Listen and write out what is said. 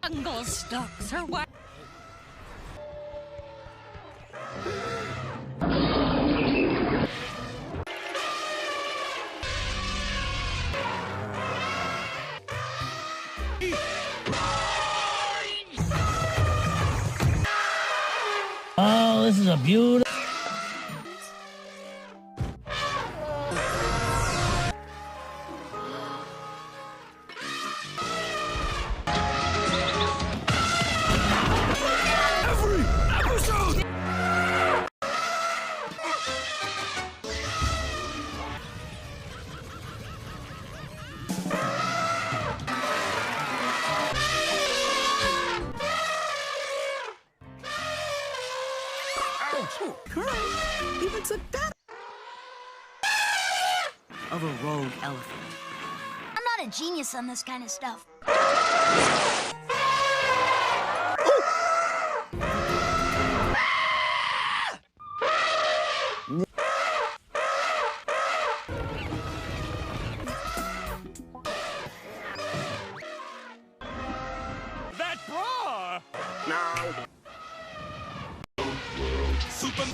Jungle stocks are what? Oh, this is a beautiful. Kurt even took that of a rogue elephant. I'm not a genius on this kind of stuff. That bra! No. Super.